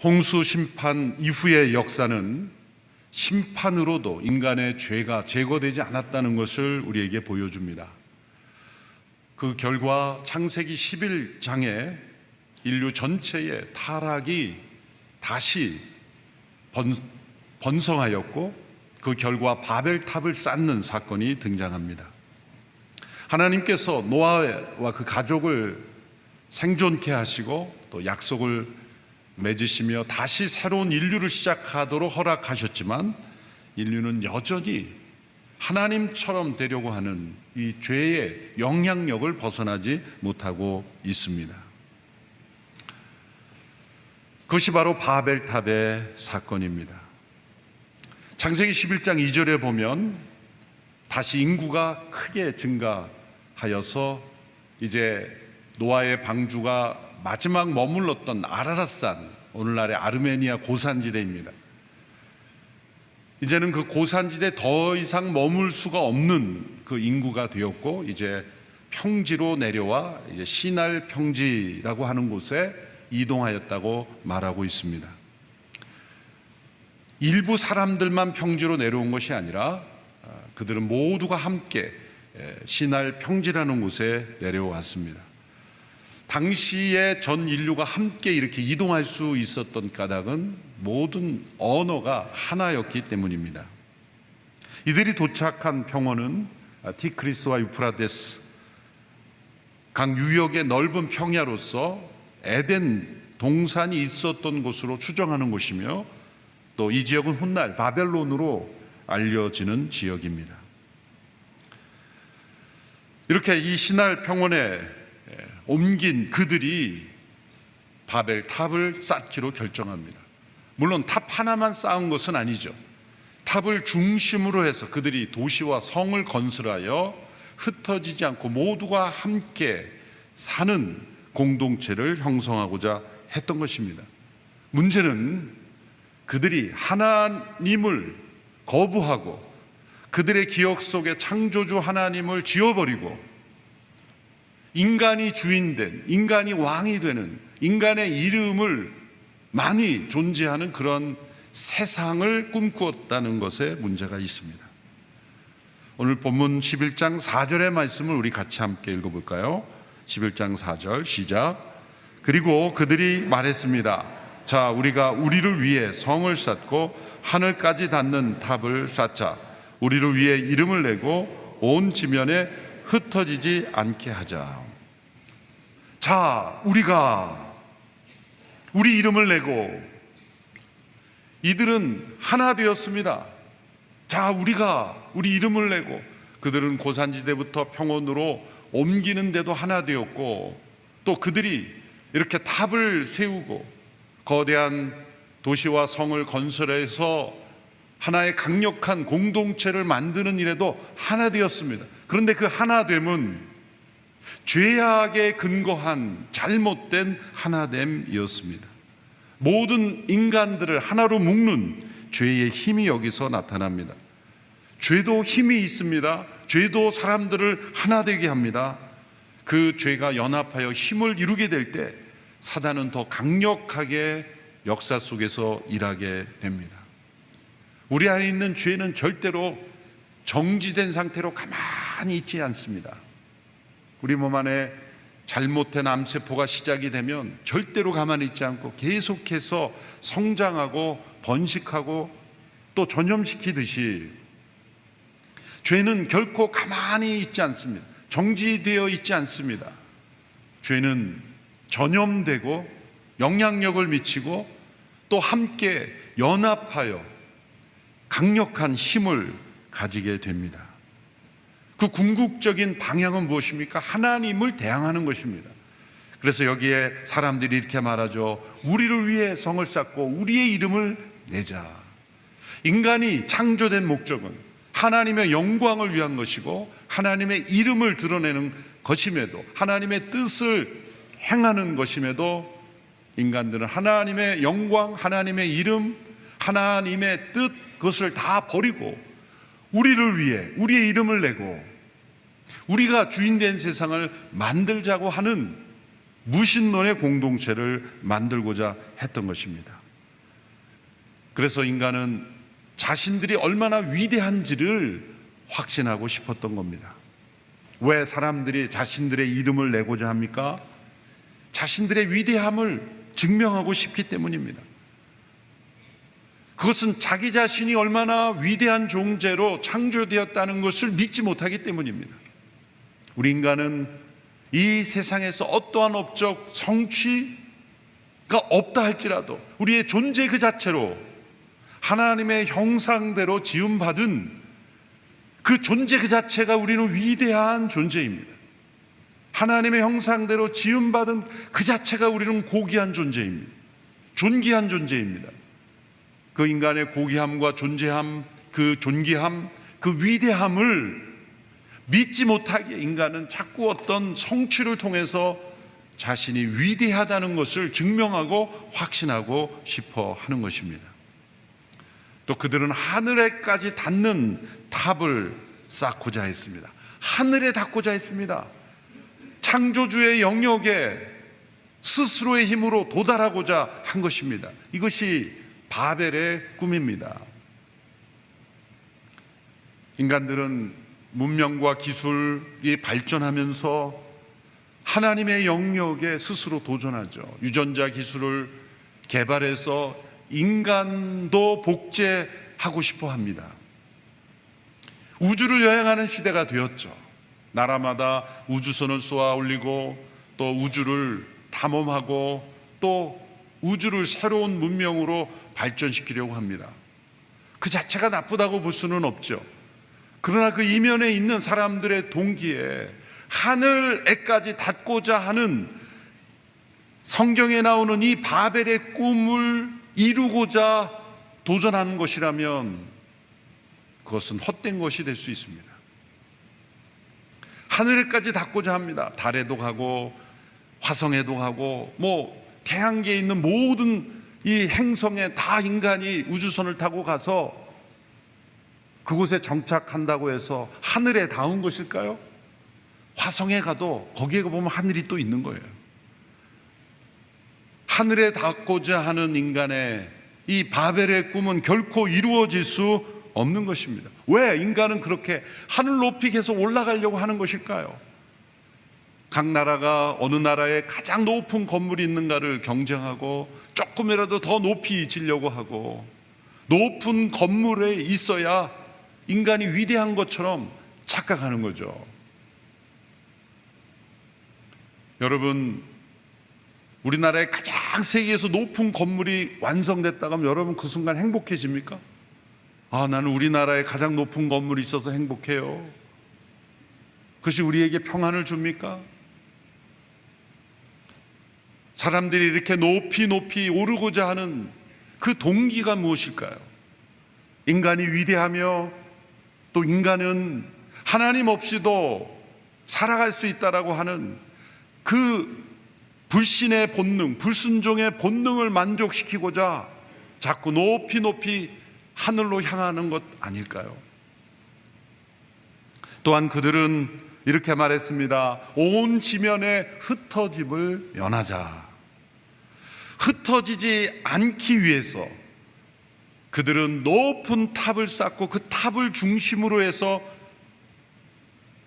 홍수 심판 이후의 역사는 심판으로도 인간의 죄가 제거되지 않았다는 것을 우리에게 보여줍니다. 그 결과 창세기 11장에 인류 전체의 타락이 다시 번성하였고, 그 결과 바벨탑을 쌓는 사건이 등장합니다. 하나님께서 노아와 그 가족을 생존케 하시고 또 약속을 맺으시며 다시 새로운 인류를 시작하도록 허락하셨지만, 인류는 여전히 하나님처럼 되려고 하는 이 죄의 영향력을 벗어나지 못하고 있습니다. 그것이 바로 바벨탑의 사건입니다. 창세기 11장 2절에 보면 다시 인구가 크게 증가하여서 이제 노아의 방주가 마지막 머물렀던 아라랏산, 오늘날의 아르메니아 고산지대입니다. 이제는 그 고산지대에 더 이상 머물 수가 없는 그 인구가 되었고, 이제 평지로 내려와 이제 시날 평지라고 하는 곳에 이동하였다고 말하고 있습니다. 일부 사람들만 평지로 내려온 것이 아니라 그들은 모두가 함께 시날 평지라는 곳에 내려왔습니다. 당시에 전 인류가 함께 이렇게 이동할 수 있었던 까닭은 모든 언어가 하나였기 때문입니다. 이들이 도착한 평원은 티크리스와 유프라데스 강 유역의 넓은 평야로서 에덴 동산이 있었던 곳으로 추정하는 곳이며, 또 이 지역은 훗날 바벨론으로 알려지는 지역입니다. 이렇게 이 시날 평원에 옮긴 그들이 바벨탑을 쌓기로 결정합니다. 물론 탑 하나만 쌓은 것은 아니죠. 탑을 중심으로 해서 그들이 도시와 성을 건설하여 흩어지지 않고 모두가 함께 사는 공동체를 형성하고자 했던 것입니다. 문제는 그들이 하나님을 거부하고 그들의 기억 속에 창조주 하나님을 지워버리고 인간이 주인된, 인간이 왕이 되는, 인간의 이름을 많이 존재하는 그런 세상을 꿈꾸었다는 것에 문제가 있습니다. 오늘 본문 11장 4절의 말씀을 우리 같이 함께 읽어볼까요? 11장 4절 시작. 그리고 그들이 말했습니다. 자, 우리가 우리를 위해 성을 쌓고 하늘까지 닿는 탑을 쌓자. 우리를 위해 이름을 내고 온 지면에 흩어지지 않게 하자. 자, 우리가 우리 이름을 내고, 이들은 하나 되었습니다. 자, 우리가 우리 이름을 내고, 그들은 고산지대부터 평원으로 옮기는데도 하나 되었고, 또 그들이 이렇게 탑을 세우고 거대한 도시와 성을 건설해서 하나의 강력한 공동체를 만드는 일에도 하나 되었습니다. 그런데 그 하나됨은 죄악에 근거한 잘못된 하나됨이었습니다. 모든 인간들을 하나로 묶는 죄의 힘이 여기서 나타납니다. 죄도 힘이 있습니다. 죄도 사람들을 하나 되게 합니다. 그 죄가 연합하여 힘을 이루게 될 때 사단은 더 강력하게 역사 속에서 일하게 됩니다. 우리 안에 있는 죄는 절대로 정지된 상태로 가만히 있지 않습니다. 우리 몸 안에 잘못된 암세포가 시작이 되면 절대로 가만히 있지 않고 계속해서 성장하고 번식하고 또 전염시키듯이 죄는 결코 가만히 있지 않습니다. 정지되어 있지 않습니다. 죄는 전염되고 영향력을 미치고 또 함께 연합하여 강력한 힘을 가지게 됩니다. 그 궁극적인 방향은 무엇입니까? 하나님을 대항하는 것입니다. 그래서 여기에 사람들이 이렇게 말하죠. 우리를 위해 성을 쌓고 우리의 이름을 내자. 인간이 창조된 목적은 하나님의 영광을 위한 것이고 하나님의 이름을 드러내는 것임에도, 하나님의 뜻을 행하는 것임에도, 인간들은 하나님의 영광, 하나님의 이름, 하나님의 뜻, 그것을 다 버리고 우리를 위해 우리의 이름을 내고 우리가 주인된 세상을 만들자고 하는 무신론의 공동체를 만들고자 했던 것입니다. 그래서 인간은 자신들이 얼마나 위대한지를 확신하고 싶었던 겁니다. 왜 사람들이 자신들의 이름을 내고자 합니까? 자신들의 위대함을 증명하고 싶기 때문입니다. 그것은 자기 자신이 얼마나 위대한 존재로 창조되었다는 것을 믿지 못하기 때문입니다. 우리 인간은 이 세상에서 어떠한 업적, 성취가 없다 할지라도 우리의 존재 그 자체로 하나님의 형상대로 지음받은 그 존재 그 자체가 우리는 위대한 존재입니다. 하나님의 형상대로 지음받은 그 자체가 우리는 고귀한 존재입니다. 존귀한 존재입니다. 그 인간의 고귀함과 존재함, 그 존귀함, 그 위대함을 믿지 못하게 인간은 자꾸 어떤 성취를 통해서 자신이 위대하다는 것을 증명하고 확신하고 싶어 하는 것입니다. 또 그들은 하늘에까지 닿는 탑을 쌓고자 했습니다. 하늘에 닿고자 했습니다. 창조주의 영역에 스스로의 힘으로 도달하고자 한 것입니다. 이것이 바벨의 꿈입니다. 인간들은 문명과 기술이 발전하면서 하나님의 영역에 스스로 도전하죠. 유전자 기술을 개발해서 인간도 복제하고 싶어 합니다. 우주를 여행하는 시대가 되었죠. 나라마다 우주선을 쏘아 올리고 또 우주를 탐험하고 또 우주를 새로운 문명으로 발전시키려고 합니다. 그 자체가 나쁘다고 볼 수는 없죠. 그러나 그 이면에 있는 사람들의 동기에 하늘에까지 닿고자 하는 성경에 나오는 이 바벨의 꿈을 이루고자 도전하는 것이라면 그것은 헛된 것이 될 수 있습니다. 하늘에까지 닿고자 합니다. 달에도 가고 화성에도 가고 태양계에 있는 모든 이 행성에 다 인간이 우주선을 타고 가서 그곳에 정착한다고 해서 하늘에 닿은 것일까요? 화성에 가도 거기에 보면 하늘이 또 있는 거예요. 하늘에 닿고자 하는 인간의 이 바벨의 꿈은 결코 이루어질 수 없는 것입니다. 왜 인간은 그렇게 하늘 높이 계속 올라가려고 하는 것일까요? 각 나라가 어느 나라에 가장 높은 건물이 있는가를 경쟁하고 조금이라도 더 높이 지려고 하고 높은 건물에 있어야 인간이 위대한 것처럼 착각하는 거죠. 여러분, 우리나라의 가장 세계에서 높은 건물이 완성됐다고 하면 여러분 그 순간 행복해집니까? 나는 우리나라에 가장 높은 건물이 있어서 행복해요. 그것이 우리에게 평안을 줍니까? 사람들이 이렇게 높이 오르고자 하는 그 동기가 무엇일까요? 인간이 위대하며 또 인간은 하나님 없이도 살아갈 수 있다라고 하는 그 불신의 본능, 불순종의 본능을 만족시키고자 자꾸 높이 하늘로 향하는 것 아닐까요? 또한 그들은 이렇게 말했습니다. 온 지면에 흩어짐을 면하자. 흩어지지 않기 위해서 그들은 높은 탑을 쌓고 그 탑을 중심으로 해서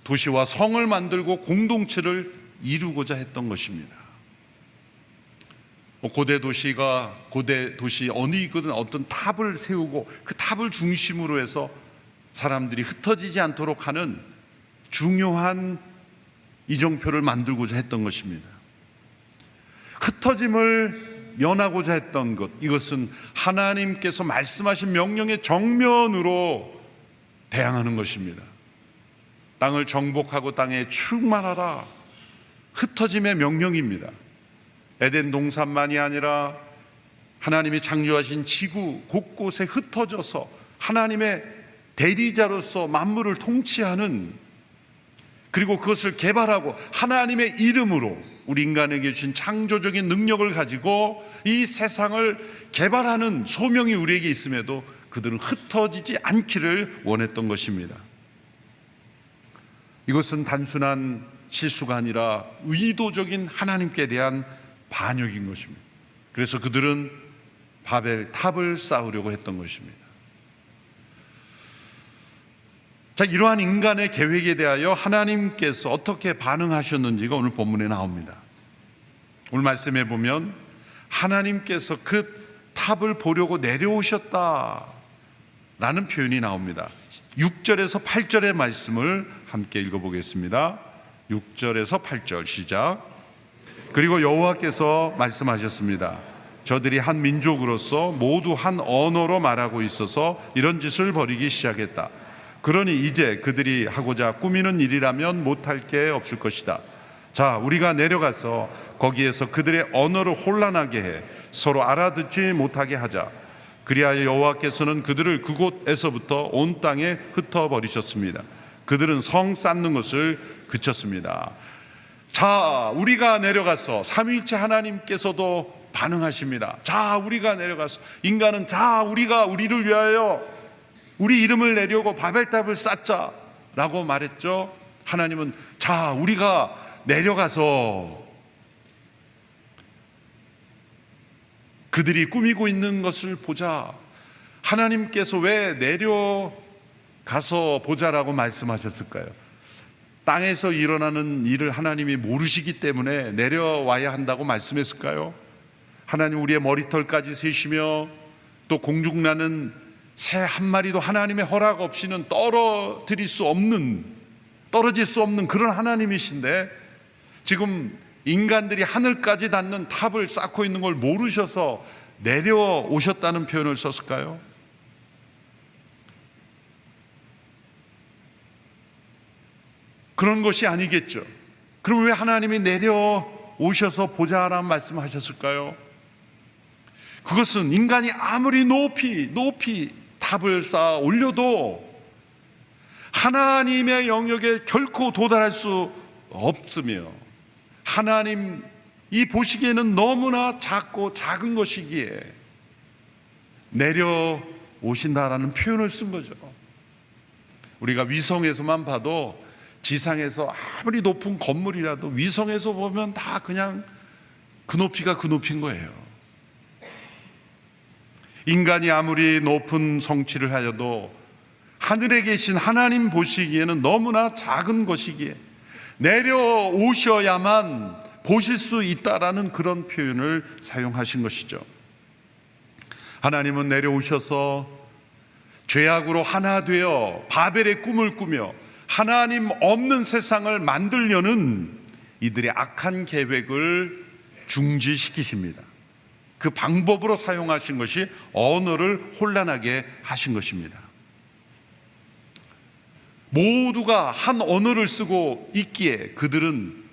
도시와 성을 만들고 공동체를 이루고자 했던 것입니다. 고대 도시 어느 이거든 어떤 탑을 세우고 그 탑을 중심으로 해서 사람들이 흩어지지 않도록 하는 중요한 이정표를 만들고자 했던 것입니다. 흩어짐을 면하고자 했던 것, 이것은 하나님께서 말씀하신 명령의 정면으로 대항하는 것입니다. 땅을 정복하고 땅에 충만하라, 흩어짐의 명령입니다. 에덴 동산만이 아니라 하나님이 창조하신 지구 곳곳에 흩어져서 하나님의 대리자로서 만물을 통치하는, 그리고 그것을 개발하고 하나님의 이름으로 우리 인간에게 주신 창조적인 능력을 가지고 이 세상을 개발하는 소명이 우리에게 있음에도 그들은 흩어지지 않기를 원했던 것입니다. 이것은 단순한 실수가 아니라 의도적인 하나님께 대한 반역인 것입니다. 그래서 그들은 바벨 탑을 쌓으려고 했던 것입니다. 자, 이러한 인간의 계획에 대하여 하나님께서 어떻게 반응하셨는지가 오늘 본문에 나옵니다. 오늘 말씀해 보면 하나님께서 그 탑을 보려고 내려오셨다라는 표현이 나옵니다. 6절에서 8절의 말씀을 함께 읽어보겠습니다. 6절에서 8절 시작. 그리고 여호와께서 말씀하셨습니다. 저들이 한 민족으로서 모두 한 언어로 말하고 있어서 이런 짓을 벌이기 시작했다. 그러니 이제 그들이 하고자 꾸미는 일이라면 못할 게 없을 것이다. 자, 우리가 내려가서 거기에서 그들의 언어를 혼란하게 해 서로 알아듣지 못하게 하자. 그리하여 여호와께서는 그들을 그곳에서부터 온 땅에 흩어버리셨습니다. 그들은 성 쌓는 것을 그쳤습니다. 자, 우리가 내려가서 삼위일체 하나님께서도 반응하십니다. 자, 우리가 내려가서 인간은 자, 우리가 우리를 위하여 우리 이름을 내려고 바벨탑을 쌓자 라고 말했죠. 하나님은 자, 우리가 내려가서 그들이 꾸미고 있는 것을 보자. 하나님께서 왜 내려가서 보자라고 말씀하셨을까요? 땅에서 일어나는 일을 하나님이 모르시기 때문에 내려와야 한다고 말씀했을까요? 하나님 우리의 머리털까지 세시며 또 공중나는 새 한 마리도 하나님의 허락 없이는 떨어질 수 없는 그런 하나님이신데 지금 인간들이 하늘까지 닿는 탑을 쌓고 있는 걸 모르셔서 내려오셨다는 표현을 썼을까요? 그런 것이 아니겠죠. 그럼 왜 하나님이 내려오셔서 보자라는 말씀하셨을까요? 그것은 인간이 아무리 높이 탑을 쌓아 올려도 하나님의 영역에 결코 도달할 수 없으며 하나님이 보시기에는 너무나 작고 작은 것이기에 내려오신다라는 표현을 쓴 거죠. 우리가 위성에서만 봐도 지상에서 아무리 높은 건물이라도 위성에서 보면 다 그냥 그 높이가 그 높이인 거예요. 인간이 아무리 높은 성취를 하여도 하늘에 계신 하나님 보시기에는 너무나 작은 것이기에 내려오셔야만 보실 수 있다라는 그런 표현을 사용하신 것이죠. 하나님은 내려오셔서 죄악으로 하나 되어 바벨의 꿈을 꾸며 하나님 없는 세상을 만들려는 이들의 악한 계획을 중지시키십니다. 그 방법으로 사용하신 것이 언어를 혼란하게 하신 것입니다. 모두가 한 언어를 쓰고 있기에 그들은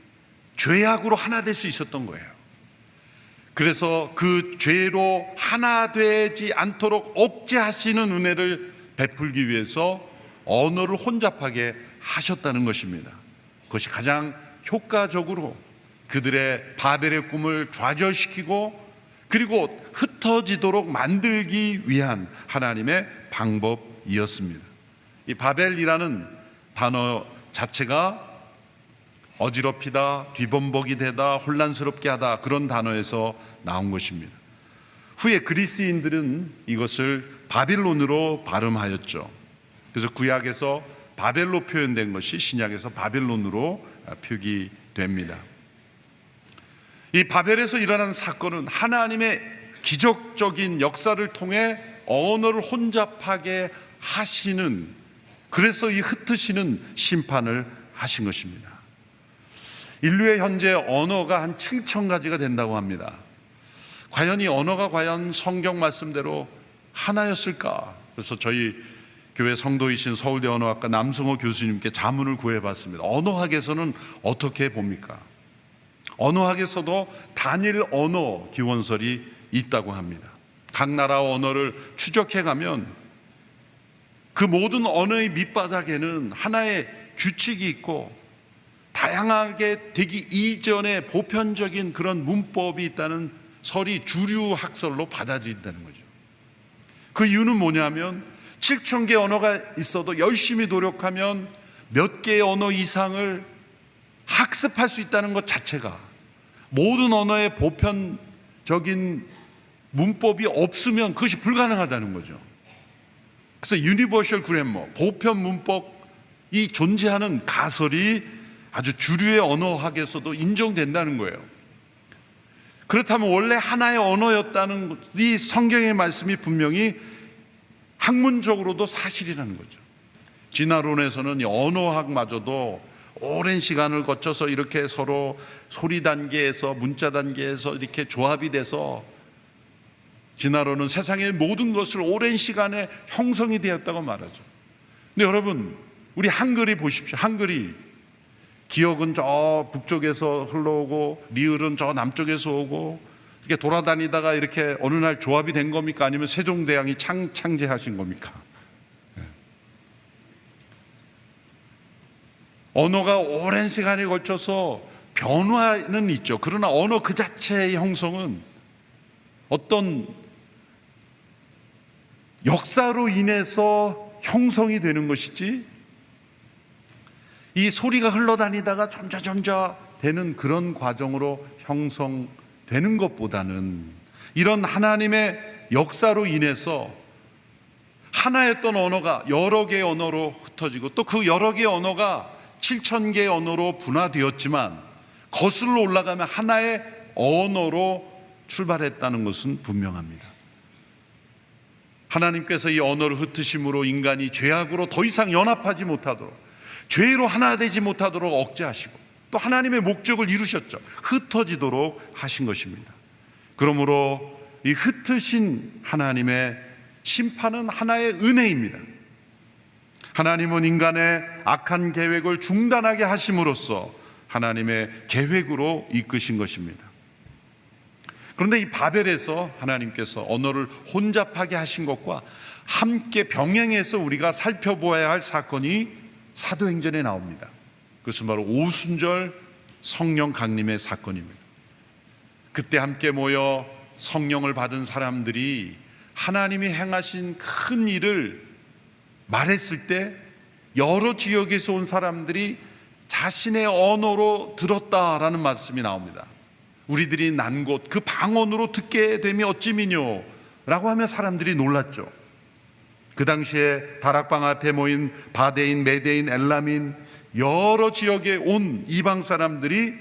죄악으로 하나 될 수 있었던 거예요. 그래서 그 죄로 하나 되지 않도록 억제하시는 은혜를 베풀기 위해서 언어를 혼잡하게 하셨다는 것입니다. 그것이 가장 효과적으로 그들의 바벨의 꿈을 좌절시키고 그리고 흩어지도록 만들기 위한 하나님의 방법이었습니다. 이 바벨이라는 단어 자체가 어지럽히다, 뒤범벅이 되다, 혼란스럽게 하다 그런 단어에서 나온 것입니다. 후에 그리스인들은 이것을 바빌론으로 발음하였죠. 그래서 구약에서 바벨로 표현된 것이 신약에서 바빌론으로 표기됩니다. 이 바벨에서 일어난 사건은 하나님의 기적적인 역사를 통해 언어를 혼잡하게 하시는, 그래서 이 흩으시는 심판을 하신 것입니다. 인류의 현재 언어가 한 7,000가지가 된다고 합니다. 과연 이 언어가 과연 성경 말씀대로 하나였을까? 그래서 저희 교회 성도이신 서울대 언어학과 남승호 교수님께 자문을 구해봤습니다. 언어학에서는 어떻게 봅니까? 언어학에서도 단일 언어 기원설이 있다고 합니다. 각 나라 언어를 추적해가면 그 모든 언어의 밑바닥에는 하나의 규칙이 있고 다양하게 되기 이전에 보편적인 그런 문법이 있다는 설이 주류 학설로 받아들인다는 거죠. 그 이유는 뭐냐면 7,000개 언어가 있어도 열심히 노력하면 몇 개의 언어 이상을 학습할 수 있다는 것 자체가 모든 언어의 보편적인 문법이 없으면 그것이 불가능하다는 거죠. 그래서 유니버셜 그래머, 보편 문법이 존재하는 가설이 아주 주류의 언어학에서도 인정된다는 거예요. 그렇다면 원래 하나의 언어였다는 이 성경의 말씀이 분명히 학문적으로도 사실이라는 거죠. 진화론에서는 이 언어학마저도 오랜 시간을 거쳐서 이렇게 서로 소리 단계에서 문자 단계에서 이렇게 조합이 돼서 진화론은 세상의 모든 것을 오랜 시간에 형성이 되었다고 말하죠. 근데 여러분, 우리 한글이 보십시오. 한글이 기역은 저 북쪽에서 흘러오고 리을은 저 남쪽에서 오고 이렇게 돌아다니다가 이렇게 어느 날 조합이 된 겁니까? 아니면 세종대왕이 창제하신 겁니까? 언어가 오랜 시간에 걸쳐서 변화는 있죠. 그러나 언어 그 자체의 형성은 어떤 역사로 인해서 형성이 되는 것이지, 이 소리가 흘러다니다가 점점 되는 그런 과정으로 형성되는 것보다는 이런 하나님의 역사로 인해서 하나였던 언어가 여러 개의 언어로 흩어지고 또 그 여러 개의 언어가 7,000개의 언어로 분화되었지만 거슬러 올라가면 하나의 언어로 출발했다는 것은 분명합니다. 하나님께서 이 언어를 흩으심으로 인간이 죄악으로 더 이상 연합하지 못하도록, 죄로 하나 되지 못하도록 억제하시고 또 하나님의 목적을 이루셨죠. 흩어지도록 하신 것입니다. 그러므로 이 흩으신 하나님의 심판은 하나의 은혜입니다. 하나님은 인간의 악한 계획을 중단하게 하심으로써 하나님의 계획으로 이끄신 것입니다. 그런데 이 바벨에서 하나님께서 언어를 혼잡하게 하신 것과 함께 병행해서 우리가 살펴보아야 할 사건이 사도행전에 나옵니다. 그것은 바로 오순절 성령 강림의 사건입니다. 그때 함께 모여 성령을 받은 사람들이 하나님이 행하신 큰 일을 말했을 때 여러 지역에서 온 사람들이 자신의 언어로 들었다라는 말씀이 나옵니다. 우리들이 난 곳 그 방언으로 듣게 되면 어찌미뇨 라고 하면 사람들이 놀랐죠. 그 당시에 다락방 앞에 모인 바데인, 메데인, 엘람인 여러 지역에 온 이방 사람들이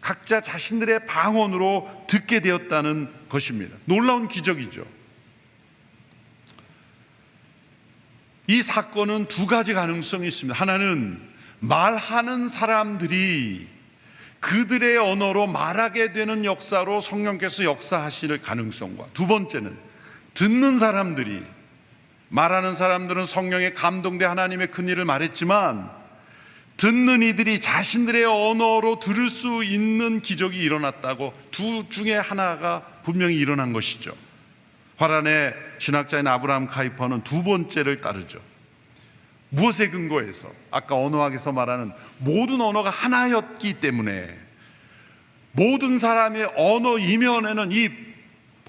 각자 자신들의 방언으로 듣게 되었다는 것입니다. 놀라운 기적이죠. 이 사건은 두 가지 가능성이 있습니다. 하나는 말하는 사람들이 그들의 언어로 말하게 되는 역사로 성령께서 역사하실 가능성과, 두 번째는 듣는 사람들이, 말하는 사람들은 성령에 감동돼 하나님의 큰 일을 말했지만 듣는 이들이 자신들의 언어로 들을 수 있는 기적이 일어났다고, 두 중에 하나가 분명히 일어난 것이죠. 화란의 신학자인 아브라함 카이퍼는 두 번째를 따르죠. 무엇에 근거해서? 아까 언어학에서 말하는 모든 언어가 하나였기 때문에 모든 사람의 언어 이면에는 이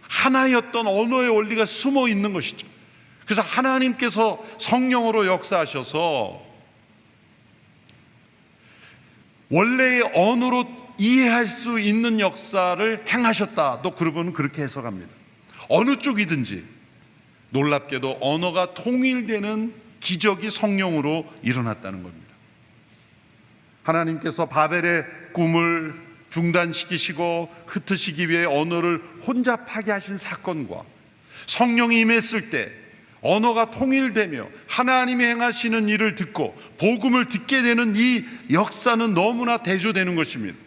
하나였던 언어의 원리가 숨어 있는 것이죠. 그래서 하나님께서 성령으로 역사하셔서 원래의 언어로 이해할 수 있는 역사를 행하셨다. 또 그분은 그렇게 해석합니다. 어느 쪽이든지 놀랍게도 언어가 통일되는 기적이 성령으로 일어났다는 겁니다. 하나님께서 바벨의 꿈을 중단시키시고 흩으시기 위해 언어를 혼잡하게 하신 사건과 성령이 임했을 때 언어가 통일되며 하나님이 행하시는 일을 듣고 복음을 듣게 되는 이 역사는 너무나 대조되는 것입니다.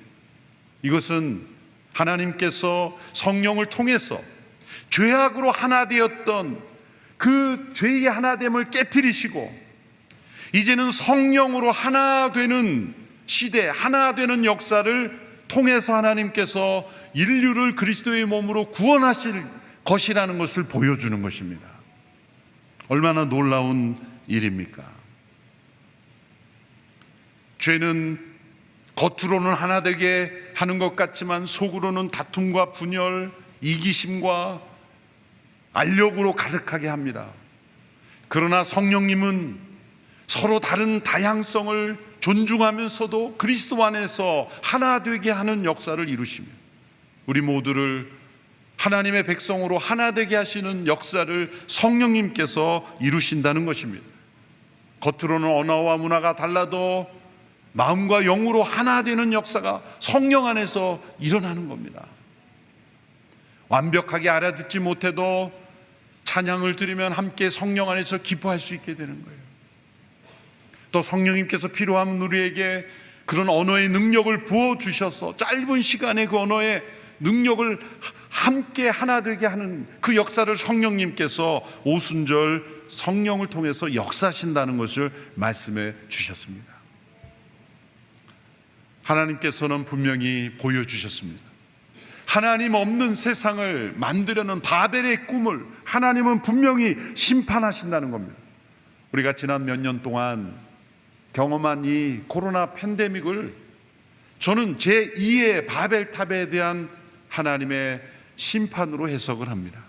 이것은 하나님께서 성령을 통해서 죄악으로 하나 되었던 그 죄의 하나됨을 깨트리시고 이제는 성령으로 하나 되는 시대, 하나 되는 역사를 통해서 하나님께서 인류를 그리스도의 몸으로 구원하실 것이라는 것을 보여주는 것입니다. 얼마나 놀라운 일입니까? 죄는 겉으로는 하나 되게 하는 것 같지만 속으로는 다툼과 분열, 이기심과 알력으로 가득하게 합니다. 그러나 성령님은 서로 다른 다양성을 존중하면서도 그리스도 안에서 하나 되게 하는 역사를 이루시며 우리 모두를 하나님의 백성으로 하나 되게 하시는 역사를 성령님께서 이루신다는 것입니다. 겉으로는 언어와 문화가 달라도 마음과 영으로 하나 되는 역사가 성령 안에서 일어나는 겁니다. 완벽하게 알아듣지 못해도 찬양을 들으면 함께 성령 안에서 기뻐할 수 있게 되는 거예요. 또 성령님께서 필요한 우리에게 그런 언어의 능력을 부어주셔서 짧은 시간에 그 언어의 능력을 함께 하나 되게 하는 그 역사를 성령님께서 오순절 성령을 통해서 역사하신다는 것을 말씀해 주셨습니다. 하나님께서는 분명히 보여주셨습니다. 하나님 없는 세상을 만들려는 바벨의 꿈을 하나님은 분명히 심판하신다는 겁니다. 우리가 지난 몇 년 동안 경험한 이 코로나 팬데믹을 저는 제2의 바벨탑에 대한 하나님의 심판으로 해석을 합니다.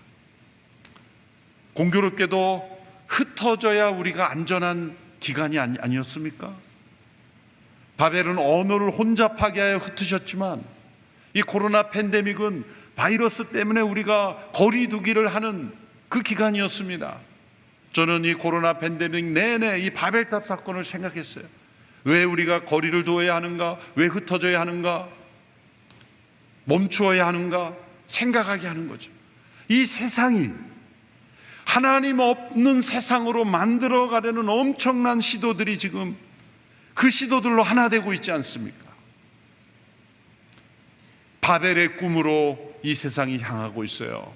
공교롭게도 흩어져야 우리가 안전한 기간이 아니었습니까? 바벨은 언어를 혼잡하게 하여 흩으셨지만 이 코로나 팬데믹은 바이러스 때문에 우리가 거리 두기를 하는 그 기간이었습니다. 저는 이 코로나 팬데믹 내내 이 바벨탑 사건을 생각했어요. 왜 우리가 거리를 두어야 하는가? 왜 흩어져야 하는가? 멈추어야 하는가? 생각하게 하는 거죠. 이 세상이 하나님 없는 세상으로 만들어가려는 엄청난 시도들이 지금 그 시도들로 하나 되고 있지 않습니까? 바벨의 꿈으로 이 세상이 향하고 있어요.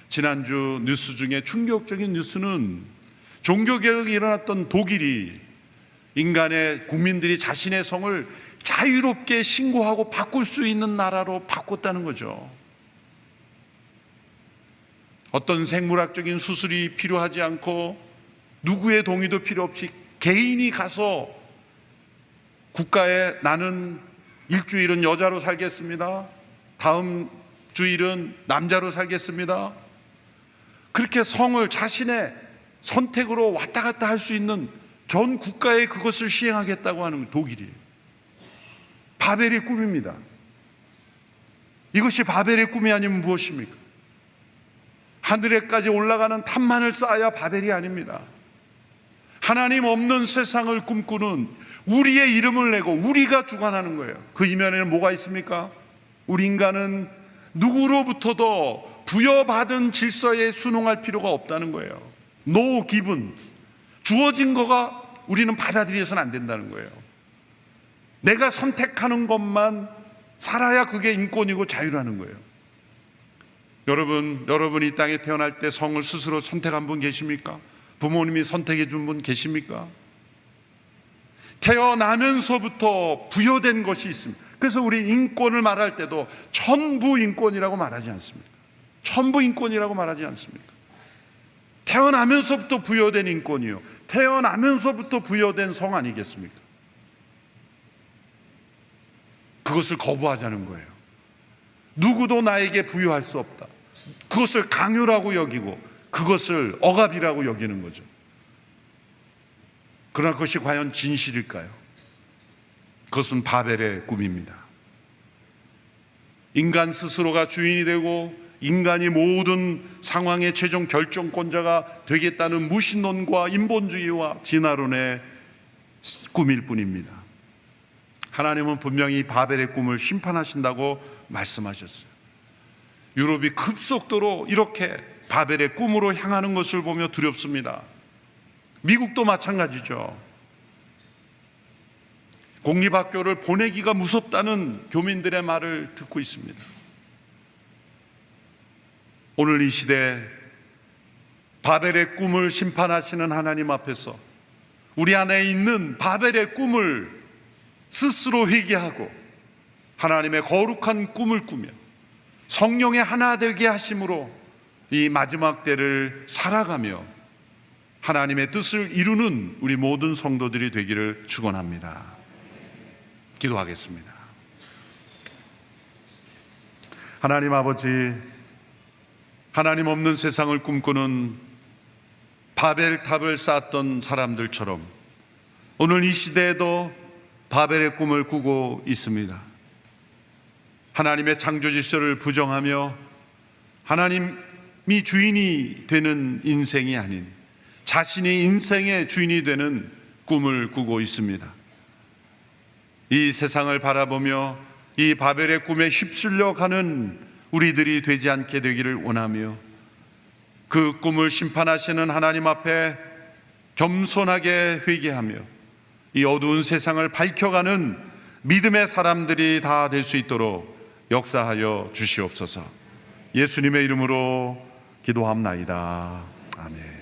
지난주 뉴스 중에 충격적인 뉴스는 종교개혁이 일어났던 독일이 인간의 국민들이 자신의 성을 자유롭게 신고하고 바꿀 수 있는 나라로 바꿨다는 거죠. 어떤 생물학적인 수술이 필요하지 않고 누구의 동의도 필요 없이 개인이 가서 국가에 나는 일주일은 여자로 살겠습니다, 다음 주일은 남자로 살겠습니다, 그렇게 성을 자신의 선택으로 왔다 갔다 할 수 있는 전 국가에 그것을 시행하겠다고 하는 독일이에요. 바벨의 꿈입니다. 이것이 바벨의 꿈이 아니면 무엇입니까? 하늘에까지 올라가는 탑만을 쌓아야 바벨이 아닙니다. 하나님 없는 세상을 꿈꾸는 우리의 이름을 내고 우리가 주관하는 거예요. 그 이면에는 뭐가 있습니까? 우리 인간은 누구로부터도 부여받은 질서에 순응할 필요가 없다는 거예요. No given. 주어진 거가 우리는 받아들여서는 안 된다는 거예요. 내가 선택하는 것만 살아야 그게 인권이고 자유라는 거예요. 여러분이 이 땅에 태어날 때 성을 스스로 선택한 분 계십니까? 부모님이 선택해 준 분 계십니까? 태어나면서부터 부여된 것이 있습니다. 그래서 우리 인권을 말할 때도 천부 인권이라고 말하지 않습니까? 천부 인권이라고 말하지 않습니까? 태어나면서부터 부여된 인권이요, 태어나면서부터 부여된 성 아니겠습니까? 그것을 거부하자는 거예요. 누구도 나에게 부여할 수 없다. 그것을 강요라고 여기고 그것을 억압이라고 여기는 거죠. 그러나 그것이 과연 진실일까요? 그것은 바벨의 꿈입니다. 인간 스스로가 주인이 되고 인간이 모든 상황의 최종 결정권자가 되겠다는 무신론과 인본주의와 진화론의 꿈일 뿐입니다. 하나님은 분명히 바벨의 꿈을 심판하신다고 말씀하셨어요. 유럽이 급속도로 이렇게 바벨의 꿈으로 향하는 것을 보며 두렵습니다. 미국도 마찬가지죠. 공립학교를 보내기가 무섭다는 교민들의 말을 듣고 있습니다. 오늘 이 시대 바벨의 꿈을 심판하시는 하나님 앞에서 우리 안에 있는 바벨의 꿈을 스스로 회개하고 하나님의 거룩한 꿈을 꾸며 성령의 하나 되게 하심으로 이 마지막 때를 살아가며 하나님의 뜻을 이루는 우리 모든 성도들이 되기를 축원합니다. 기도하겠습니다. 하나님 아버지, 하나님 없는 세상을 꿈꾸는 바벨탑을 쌓았던 사람들처럼 오늘 이 시대에도 바벨의 꿈을 꾸고 있습니다. 하나님의 창조 질서를 부정하며 하나님이 주인이 되는 인생이 아닌 자신이 인생의 주인이 되는 꿈을 꾸고 있습니다. 이 세상을 바라보며 이 바벨의 꿈에 휩쓸려 가는 우리들이 되지 않게 되기를 원하며, 그 꿈을 심판하시는 하나님 앞에 겸손하게 회개하며 이 어두운 세상을 밝혀가는 믿음의 사람들이 다 될 수 있도록 역사하여 주시옵소서. 예수님의 이름으로 기도합나이다. 아멘.